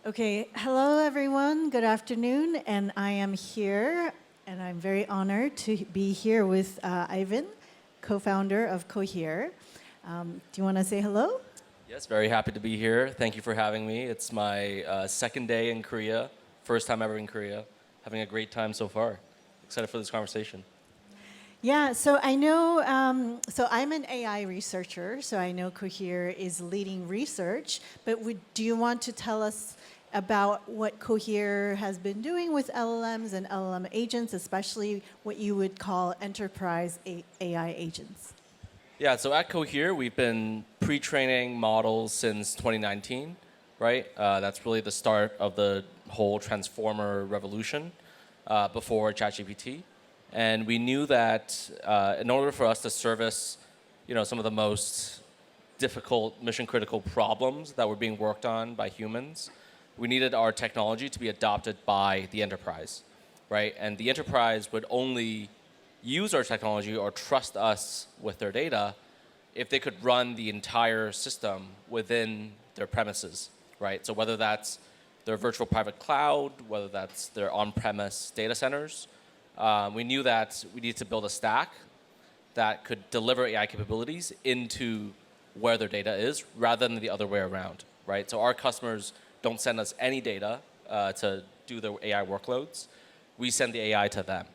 Okay, hello everyone. Good afternoon, and I am here, and I'm very honored to be here with Ivan, co-founder of Cohere. Do you want to say hello? Yes, very happy to be here. Thank you for having me. It's my second day in Korea, first time ever in Korea. Having a great time so far. Excited for this conversation. Yeah, so I know, so I'm an AI researcher, so I know Cohere is leading research, but do you want to tell us about what Cohere has been doing with LLMs and LLM agents, especially what you would call enterprise AI agents? Yeah, so at Cohere, we've been pre-training models since 2019, right? That's really the start of the whole transformer revolution before ChatGPT. And we knew that in order for us to service, some of the most difficult mission-critical problems that were being worked on by humans, we needed our technology to be adopted by the enterprise, right? And the enterprise would only use our technology or trust us with their data if they could run the entire system within their premises, right? So whether that's their virtual private cloud, whether that's their on-premise data centers, we knew that we needed to build a stack that could deliver AI capabilities into where their data is rather than the other way around, right? So our customers don't send us any data to do their AI workloads. We send the AI to them.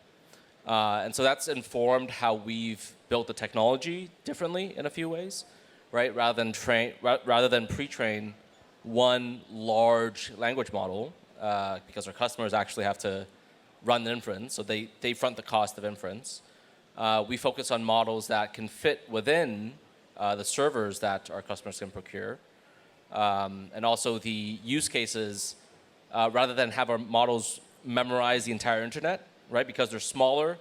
And so that's informed how we've built the technology differently in a few ways, right? Rather than pre-train one large language model, because our customers actually have to run the inference, so they front the cost of inference. We focus on models that can fit within the servers that our customers can procure. And also the use cases, rather than have our models memorize the entire internet, right? Because they're smaller,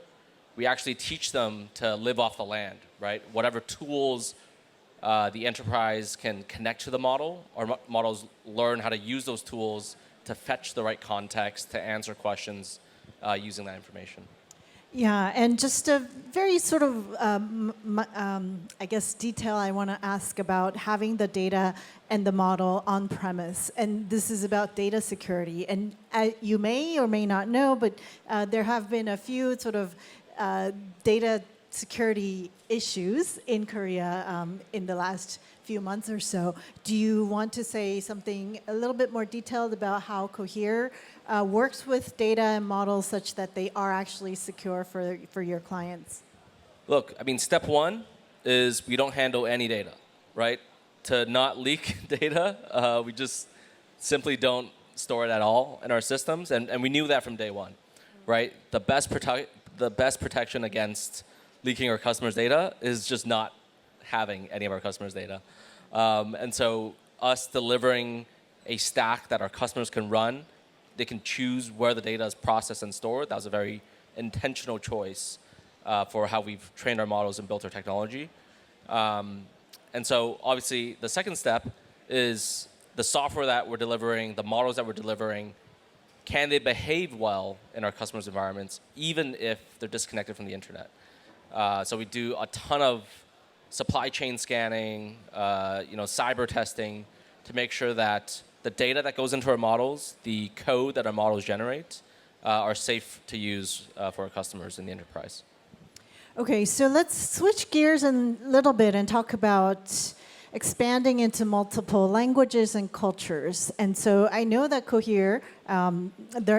we actually teach them to live off the land, right? Whatever tools the enterprise can connect to the model, our models learn how to use those tools to fetch the right context, to answer questions using that information. Yeah, and just a very sort of, I guess, detail I want to ask about having the data and the model on premise. And this is about data security. And you may or may not know, but there have been a few sort of data security issues in Korea in the last few months or so. Do you want to say something a little bit more detailed about how Cohere works with data and models such that they are actually secure for your clients? Look, I mean, step one is we don't handle any data, right? To not leak data, we just simply don't store it at all in our systems, and we knew that from day one, right? The best protection against leaking our customers' data is just not having any of our customers' data. And so us delivering a stack that our customers can run, they can choose where the data is processed and stored. That was a very intentional choice for how we've trained our models and built our technology. And so obviously the second step is the software that we're delivering, the models that we're delivering, can they behave well in our customers' environments, even if they're disconnected from the internet? So we do a ton of supply chain scanning, cyber testing to make sure that the data that goes into our models, the code that our models generate, are safe to use for our customers in the enterprise. Okay, so let's switch gears a little bit and talk about expanding into multiple languages and cultures. And so I know that Cohere,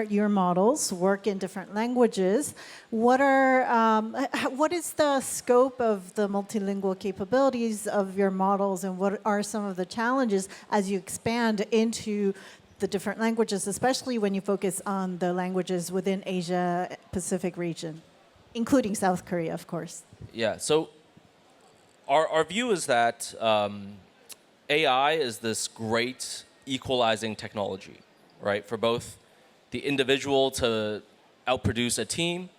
your models work in different languages. What is the scope of the multilingual capabilities of your models, and what are some of the challenges as you expand into the different languages, especially when you focus on the languages within Asia Pacific region, including South Korea, of course? Yeah, so our view is that AI is this great equalizing technology, right? For both the individual to outproduce a team,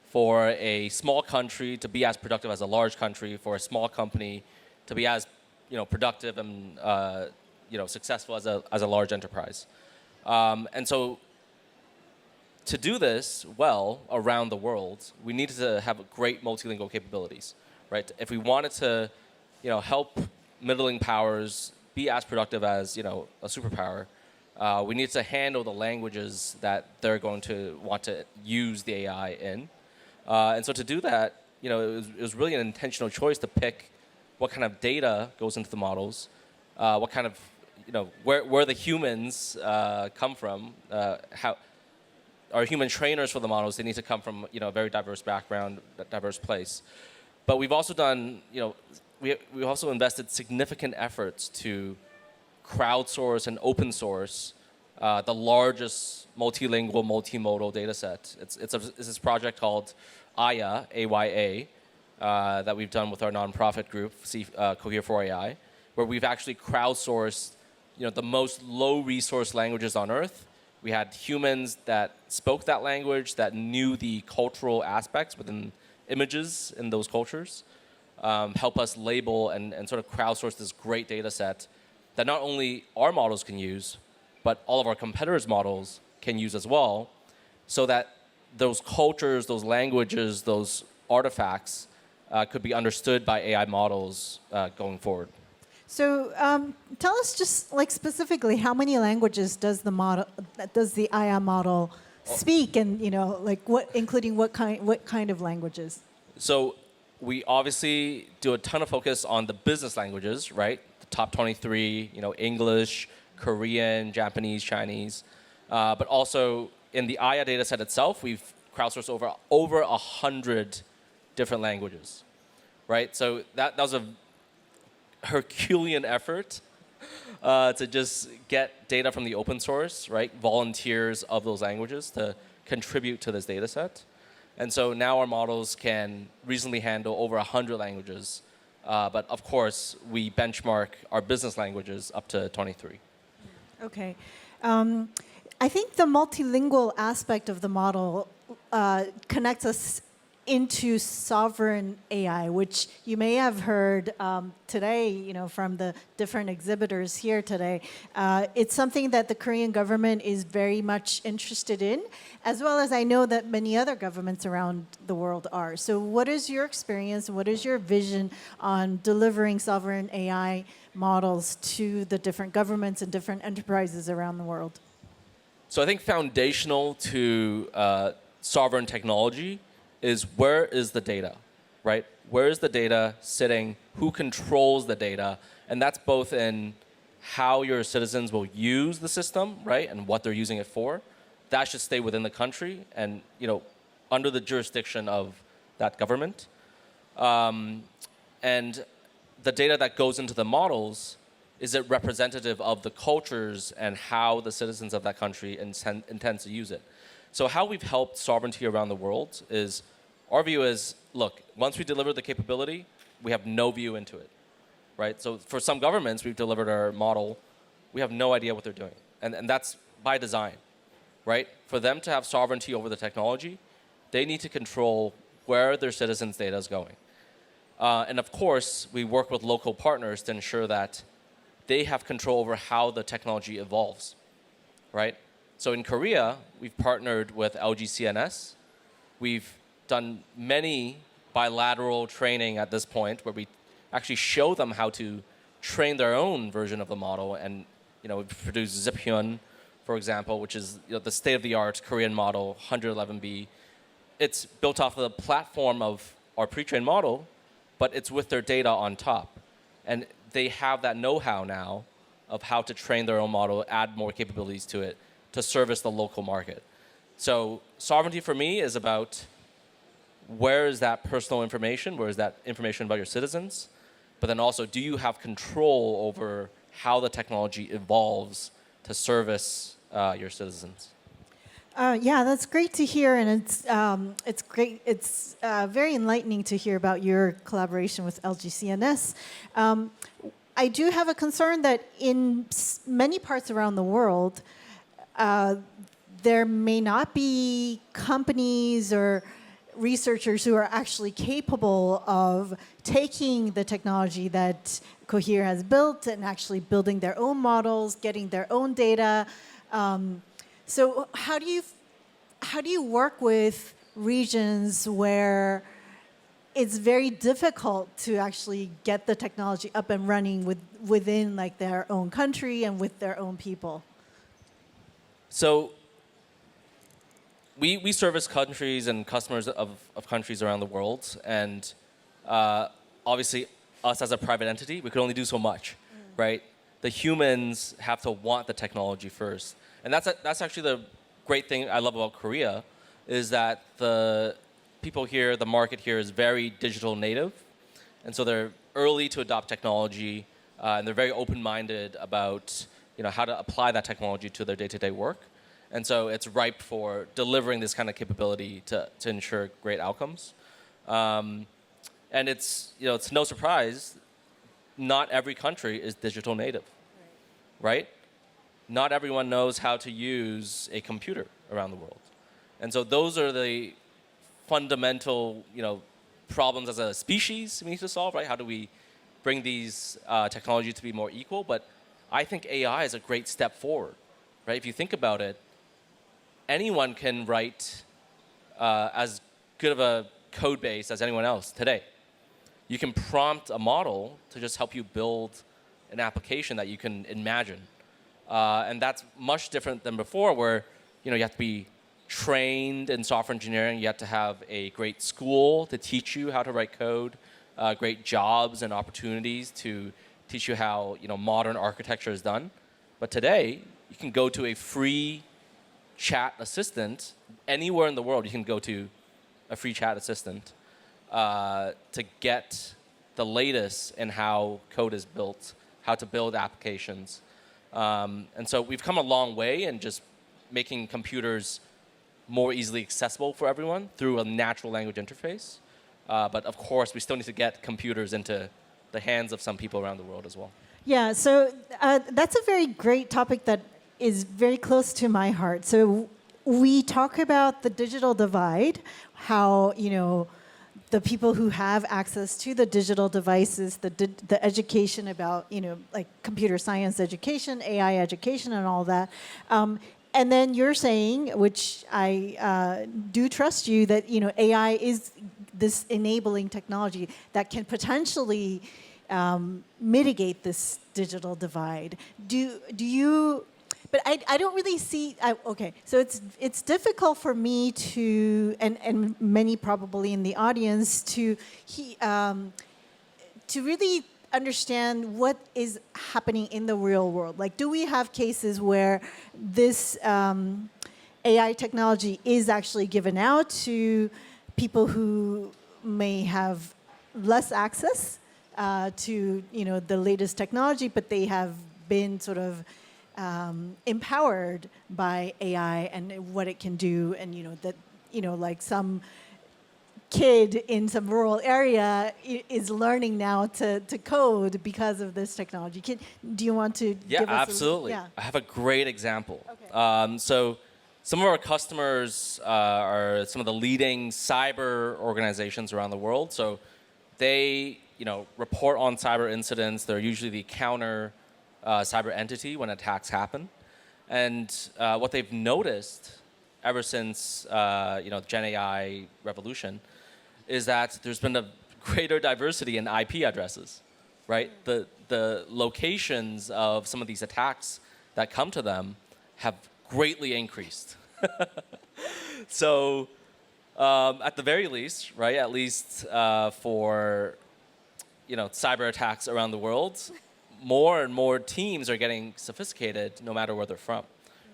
for a small country to be as productive as a large country, for a small company to be as productive and successful as a large enterprise. And so to do this well around the world, we needed to have great multilingual capabilities, right? If we wanted to, help middling powers be as productive as a superpower, We need to handle the languages that they're going to want to use the AI in. And so to do that, it was really an intentional choice to pick what kind of data goes into the models, what kind of, where the humans come from, how our human trainers for the models, they need to come from, a very diverse background, diverse place. But we've also done, we've also invested significant efforts to crowdsource and open source the largest multilingual, multimodal data set. It's this project called AYA, AYA, that we've done with our nonprofit group, Cohere for AI, where we've actually crowdsourced the most low resource languages on Earth. We had humans that spoke that language, that knew the cultural aspects within images in those cultures, help us label and sort of crowdsource this great data set that not only our models can use, but all of our competitors' models can use as well, so that those cultures, those languages, those artifacts could be understood by AI models going forward. So tell us just like specifically how many languages does the AI model speak, and like including what kind of languages? So we obviously do a ton of focus on the business languages, right? The top 23, English, Korean, Japanese, Chinese, but also in the AYA data set itself, we've crowdsourced over 100 different languages, right? So that was a Herculean effort to just get data from the open source, right? Volunteers of those languages to contribute to this data set. And so now our models can reasonably handle over 100 languages. But of course, we benchmark our business languages up to 23. Okay. I think the multilingual aspect of the model connects us into sovereign AI, which you may have heard today, from the different exhibitors here today. It's something that the Korean government is very much interested in, as well as I know that many other governments around the world are. So what is your experience? What is your vision on delivering sovereign AI models to the different governments and different enterprises around the world? So I think foundational to sovereign technology is where is the data, right? Where is the data sitting? Who controls the data? And that's both in how your citizens will use the system, right? And what they're using it for. That should stay within the country and, under the jurisdiction of that government. And the data that goes into the models, is it representative of the cultures and how the citizens of that country intend to use it? So how we've helped sovereignty around the world is, our view is, look, once we deliver the capability, we have no view into it, right? So for some governments, we've delivered our model, we have no idea what they're doing. And that's by design, right? For them to have sovereignty over the technology, they need to control where their citizens' data is going. And of course, we work with local partners to ensure that they have control over how the technology evolves, right? So in Korea, we've partnered with LG CNS. We've done many bilateral training at this point where we actually show them how to train their own version of the model. And we've produced Ziphyun, for example, which is the state-of-the-art Korean model, 111B. It's built off of the platform of our pre-trained model, but it's with their data on top. And they have that know-how now of how to train their own model, add more capabilities to it, to service the local market. So sovereignty for me is about where is that personal information, where is that information about your citizens, but then also do you have control over how the technology evolves to service your citizens? Yeah, that's great to hear, and it's great. It's very enlightening to hear about your collaboration with LG CNS. I do have a concern that in many parts around the world, there may not be companies or researchers who are actually capable of taking the technology that Cohere has built and actually building their own models, getting their own data. So how do you work with regions where it's very difficult to actually get the technology up and running within like their own country and with their own people? So we service countries and customers of countries around the world, and obviously us as a private entity, we could only do so much, right? The humans have to want the technology first, and that's actually the great thing I love about Korea, is that the people here, the market here is very digital native, and so they're early to adopt technology, and they're very open-minded about how to apply that technology to their day-to-day work. And so it's ripe for delivering this kind of capability to ensure great outcomes. And it's no surprise, not every country is digital native, right? Not everyone knows how to use a computer around the world. And so those are the fundamental, problems as a species we need to solve, right? How do we bring these technologies to be more equal? But I think AI is a great step forward, right? If you think about it, anyone can write as good of a code base as anyone else today. You can prompt a model to just help you build an application that you can imagine. And that's much different than before, where you have to be trained in software engineering. You have to have a great school to teach you how to write code, great jobs and opportunities to teach you how modern architecture is done. But today, you can go to a free chat assistant anywhere in the world. You can go to a free chat assistant to get the latest in how code is built, how to build applications. And so we've come a long way in just making computers more easily accessible for everyone through a natural language interface. But of course, we still need to get computers into the hands of some people around the world as well. Yeah, so that's a very great topic that is very close to my heart. So we talk about the digital divide, how the people who have access to the digital devices, the education about like computer science education, AI education, and all that. And then you're saying, which I do trust you, that AI is this enabling technology that can potentially mitigate this digital divide. Do you? But I don't really see. Okay, so it's difficult for me to, and many probably in the audience to really understand what is happening in the real world. Like, do we have cases where this AI technology is actually given out to people who may have less access to the latest technology, but they have been sort of empowered by AI and what it can do, and that like some kid in some rural area is learning now to code because of this technology. Do you want to? Yeah, give us absolutely. Yeah. I have a great example. Okay. So some of our customers are some of the leading cyber organizations around the world. So they report on cyber incidents. They're usually the counter cyber entity when attacks happen. And what they've noticed ever since Gen AI revolution is that there's been a greater diversity in IP addresses, right? The locations of some of these attacks that come to them have greatly increased. So at the very least, right, at least for cyber attacks around the world, more and more teams are getting sophisticated no matter where they're from,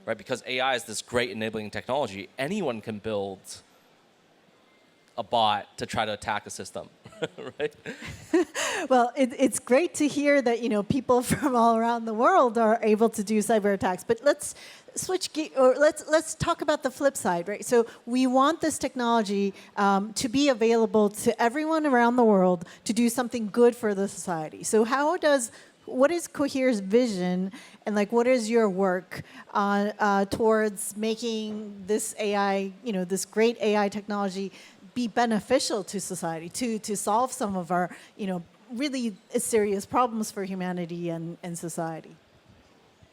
right? Because AI is this great enabling technology. Anyone can build a bot to try to attack a system, right? Well, it's great to hear that people from all around the world are able to do cyber attacks. But let's switch or let's talk about the flip side, right? So we want this technology to be available to everyone around the world to do something good for the society. So what is Cohere's vision, and like what is your work on towards making this AI, this great AI technology, be beneficial to society, to solve some of our, really serious problems for humanity and society?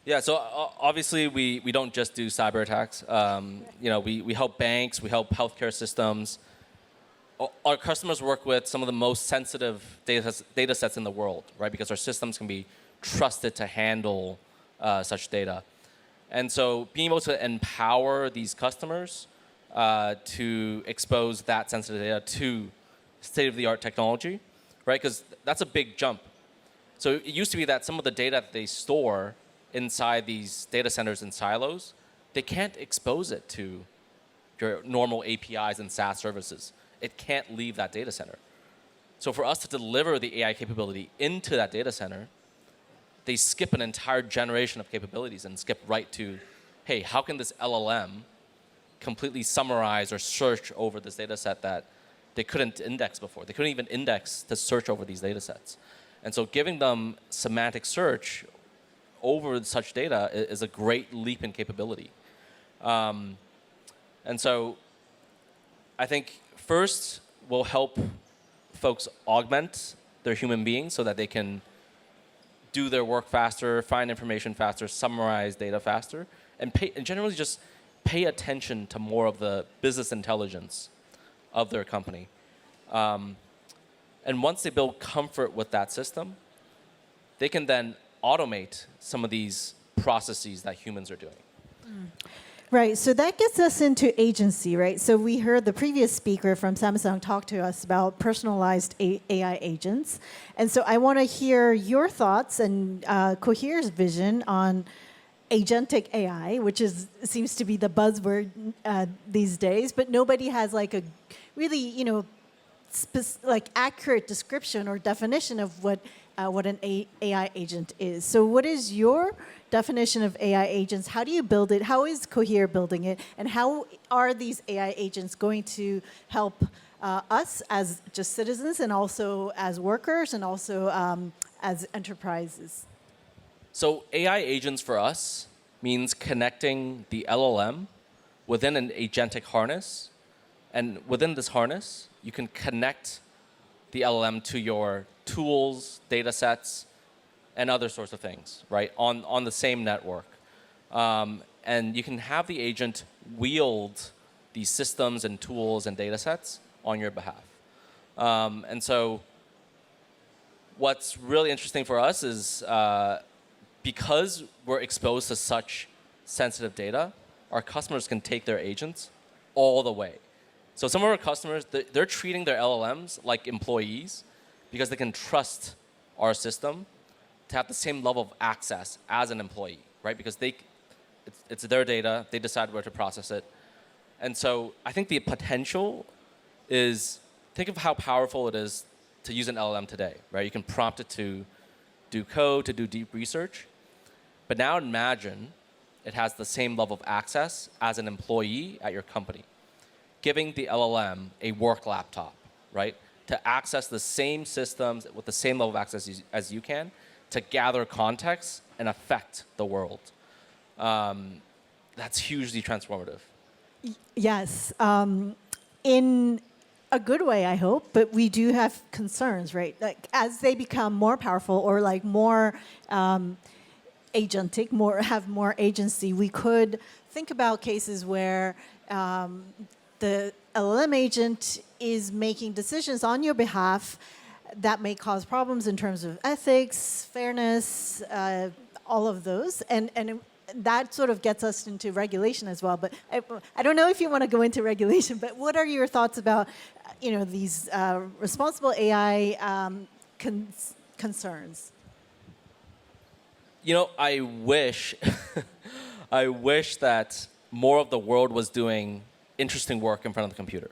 Yeah, so obviously we don't just do cyber attacks. We help banks, we help healthcare systems. Our customers work with some of the most sensitive data sets in the world, right? Because our systems can be trusted to handle such data. And so being able to empower these customers to expose that sensitive data to state-of-the-art technology, right? Because that's a big jump. So it used to be that some of the data that they store inside these data centers in silos, they can't expose it to your normal APIs and SaaS services. It can't leave that data center. So for us to deliver the AI capability into that data center, they skip an entire generation of capabilities and skip right to, hey, how can this LLM completely summarize or search over this data set that they couldn't index before? They couldn't even index to search over these data sets. And so giving them semantic search over such data is a great leap in capability. And so I think first we'll help folks augment their human beings so that they can do their work faster, find information faster, summarize data faster, and generally just pay attention to more of the business intelligence of their company. And once they build comfort with that system, they can then automate some of these processes that humans are doing. Right, so that gets us into agency, right? So we heard the previous speaker from Samsung talk to us about personalized AI agents. And so I want to hear your thoughts and Cohere's vision on agentic AI, which seems to be the buzzword these days, but nobody has like a really, like accurate description or definition of what an AI agent is. So what is your definition of AI agents? How do you build it? How is Cohere building it? And how are these AI agents going to help us as just citizens and also as workers and also as enterprises? So AI agents for us means connecting the LLM within an agentic harness. And within this harness, you can connect the LLM to your tools, data sets, and other sorts of things, right, on the same network. And you can have the agent wield these systems and tools and data sets on your behalf. And so what's really interesting for us is because we're exposed to such sensitive data, our customers can take their agents all the way. So some of our customers, they're treating their LLMs like employees because they can trust our system to have the same level of access as an employee, right? Because it's their data, they decide where to process it. And so I think the potential is, think of how powerful it is to use an LLM today, right? You can prompt it to do code, to do deep research. But now imagine it has the same level of access as an employee at your company, giving the LLM a work laptop, right? To access the same systems with the same level of access as you can, to gather context and affect the world. That's hugely transformative. Yes, in a good way, I hope, but we do have concerns, right? Like as they become more powerful or like more agentic, have more agency, we could think about cases where the LLM agent is making decisions on your behalf that may cause problems in terms of ethics, fairness, all of those. And that sort of gets us into regulation as well. But I don't know if you want to go into regulation, but what are your thoughts about these responsible AI concerns? I wish, I wish that more of the world was doing interesting work in front of the computer.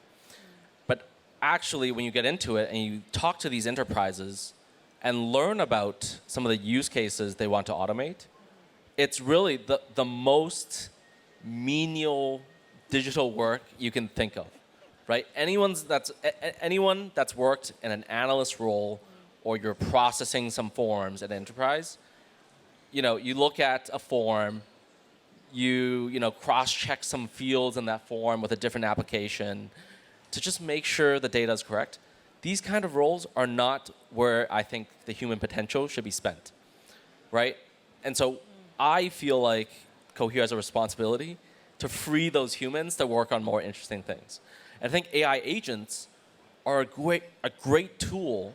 But actually, when you get into it and you talk to these enterprises and learn about some of the use cases they want to automate, it's really the most menial digital work you can think of, right? Anyone that's worked in an analyst role or you're processing some forms at an enterprise, you look at a form, you cross-check some fields in that form with a different application to just make sure the data is correct. These kind of roles are not where I think the human potential should be spent, right? And so I feel like Cohere has a responsibility to free those humans to work on more interesting things. And I think AI agents are a great tool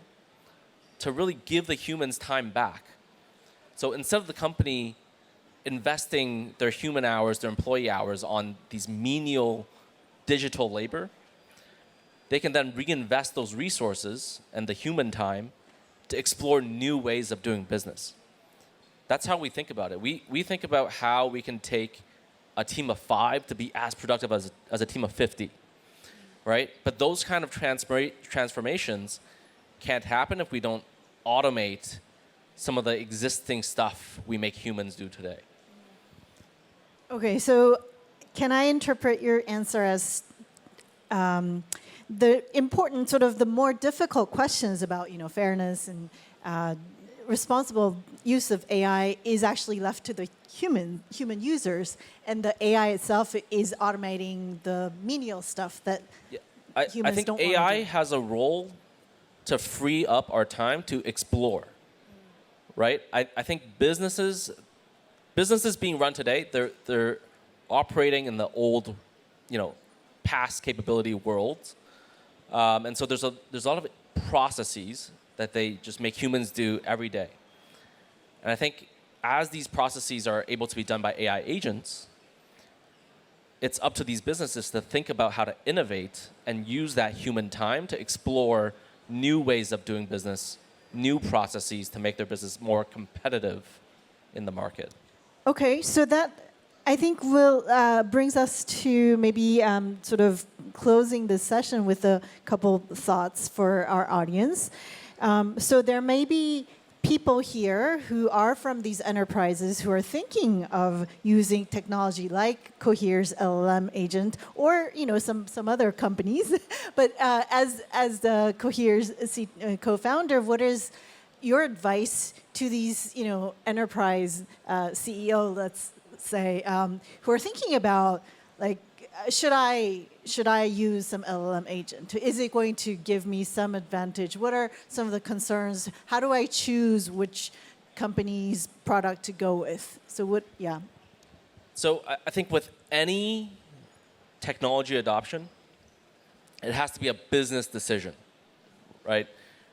to really give the humans time back. So instead of the company investing their human hours, their employee hours on these menial digital labor, they can then reinvest those resources and the human time to explore new ways of doing business. That's how we think about it. We think about how we can take a team of 5 to be as productive as a team of 50, right? But those kind of transformations can't happen if we don't automate some of the existing stuff we make humans do today. Okay, so can I interpret your answer as the important, sort of the more difficult questions about, fairness and responsible use of AI is actually left to the human users, and the AI itself is automating the menial stuff that humans I think don't want to AI do. has a role to free up our time to explore, right? I think businesses being run today, they're operating in the old, past capability world, and so there's a lot of processes that they just make humans do every day. And I think as these processes are able to be done by AI agents, it's up to these businesses to think about how to innovate and use that human time to explore new ways of doing business, new processes to make their business more competitive in the market. Okay, so that I think will brings us to maybe sort of closing this session with a couple thoughts for our audience. So there may be people here who are from these enterprises who are thinking of using technology like Cohere's LLM agent, or some other companies. But as the Cohere's co-founder, what is your advice to these enterprise CEO, let's say, who are thinking about like, should I use some LLM agent? Is it going to give me some advantage? What are some of the concerns? How do I choose which company's product to go with? So I think with any technology adoption, it has to be a business decision, right?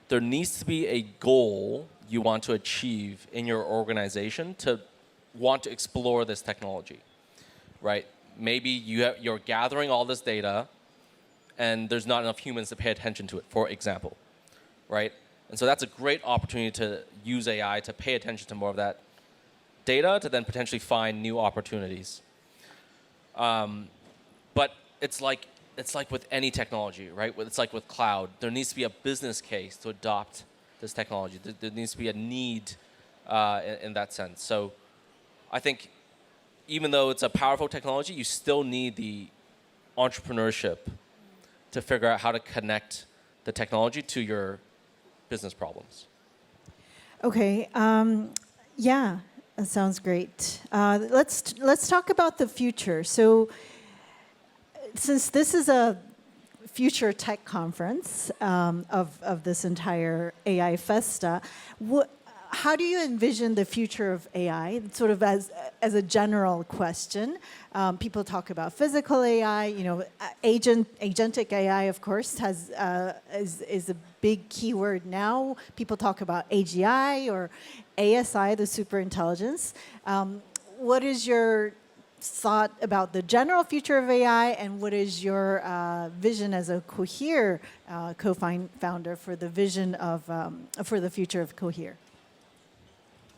There needs to be a goal you want to achieve in your organization to want to explore this technology, right? Maybe you're gathering all this data and there's not enough humans to pay attention to it, for example, right? And so that's a great opportunity to use AI to pay attention to more of that data to then potentially find new opportunities. But it's like with any technology, right? It's like with cloud. There needs to be a business case to adopt this technology. There needs to be a need in that sense. So I think even though it's a powerful technology, you still need the entrepreneurship to figure out how to connect the technology to your business problems. Okay, yeah, that sounds great. Let's talk about the future. So, since this is a future tech conference of this entire AI Festa, how do you envision the future of AI? Sort of as a general question. People talk about physical AI. Agentic AI, of course, is a big keyword now. People talk about AGI or ASI, the superintelligence. What is your thought about the general future of AI, and what is your vision as a Cohere co-founder for the vision of for the future of Cohere?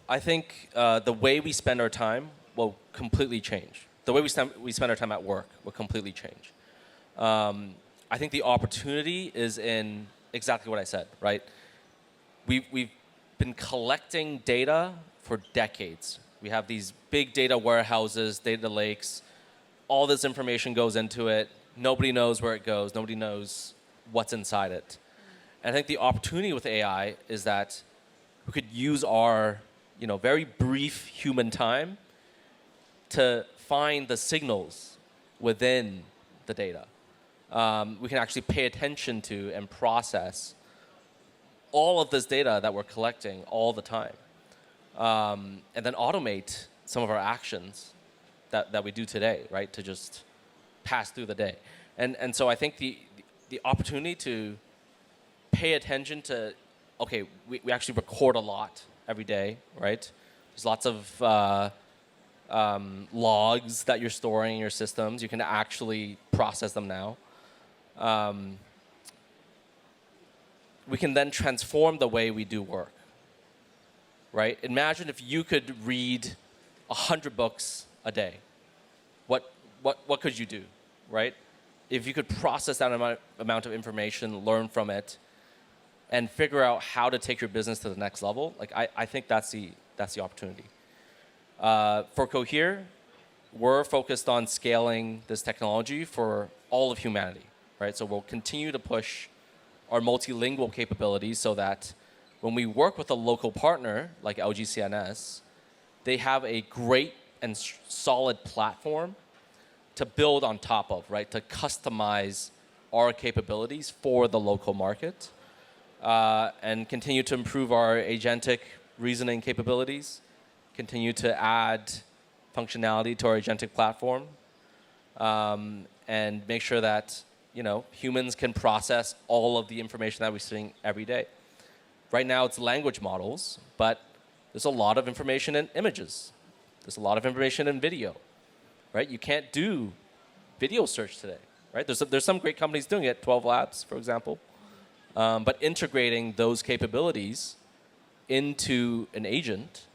I think the way we spend our time will completely change. The way we spend our time at work will completely change. I think the opportunity is in exactly what I said, right? We've been collecting data for decades. We have these big data warehouses, data lakes. All this information goes into it. Nobody knows where it goes. Nobody knows what's inside it. And I think the opportunity with AI is that we could use our very brief human time to find the signals within the data. We can actually pay attention to and process all of this data that we're collecting all the time, and then automate some of our actions that we do today, right, to just pass through the day. And so I think the opportunity to pay attention to, okay, we actually record a lot every day, right? There's lots of logs that you're storing in your systems. You can actually process them now. We can then transform the way we do work, right? Imagine if you could read 100 books a day. What could you do, right? If you could process that amount of information, learn from it, and figure out how to take your business to the next level, like I think that's the opportunity. For Cohere, we're focused on scaling this technology for all of humanity, right? So we'll continue to push our multilingual capabilities so that when we work with a local partner like LG CNS, they have a great and solid platform to build on top of, right? To customize our capabilities for the local market and continue to improve our agentic reasoning capabilities, continue to add functionality to our agentic platform, and make sure that humans can process all of the information that we're seeing every day. Right now, it's language models, but there's a lot of information in images. There's a lot of information in video, right? You can't do video search today, right? There's some great companies doing it, 12 Labs, for example. But integrating those capabilities into an agent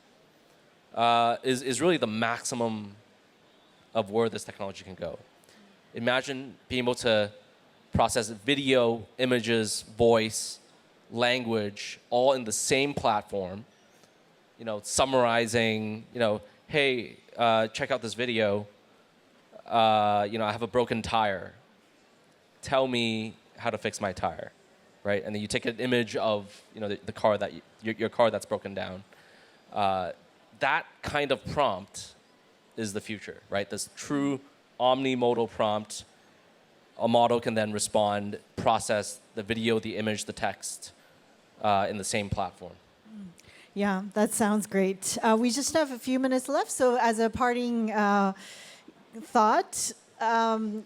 is really the maximum of where this technology can go. Imagine being able to process video, images, voice, language, all in the same platform, summarizing, hey, check out this video. I have a broken tire. Tell me how to fix my tire, right? And then you take an image of, the car that your car that's broken down. That kind of prompt is the future, right? This true omni-modal prompt. A model can then respond, process the video, the image, the text in the same platform. Yeah, that sounds great. We just have a few minutes left, so as a parting thought,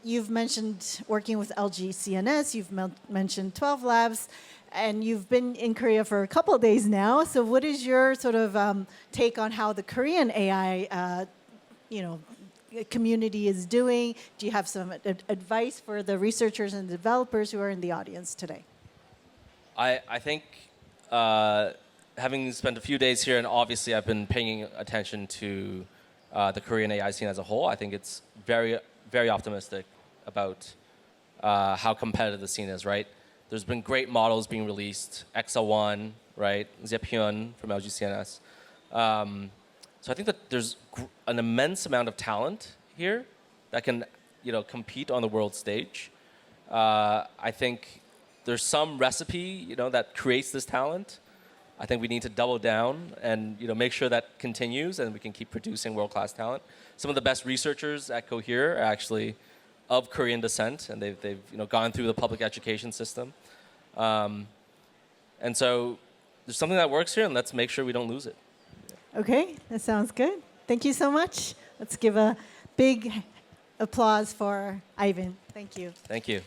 you've mentioned working with LG CNS, you've mentioned 12 Labs, and you've been in Korea for a couple of days now. So what is your sort of take on how the Korean AI community is doing? Do you have some advice for the researchers and developers who are in the audience today? I think having spent a few days here, and obviously I've been paying attention to the Korean AI scene as a whole, I think it's very, very optimistic about how competitive the scene is, right? There's been great models being released, EXA-1, right? Zephyun from LG CNS. So I think that there's an immense amount of talent here that can, compete on the world stage. I think there's some recipe, that creates this talent. I think we need to double down and, make sure that continues and we can keep producing world-class talent. Some of the best researchers at Cohere are actually of Korean descent, and they've gone through the public education system. And so there's something that works here, and let's make sure we don't lose it. Okay, that sounds good. Thank you so much. Let's give a big applause for Ivan. Thank you. Thank you.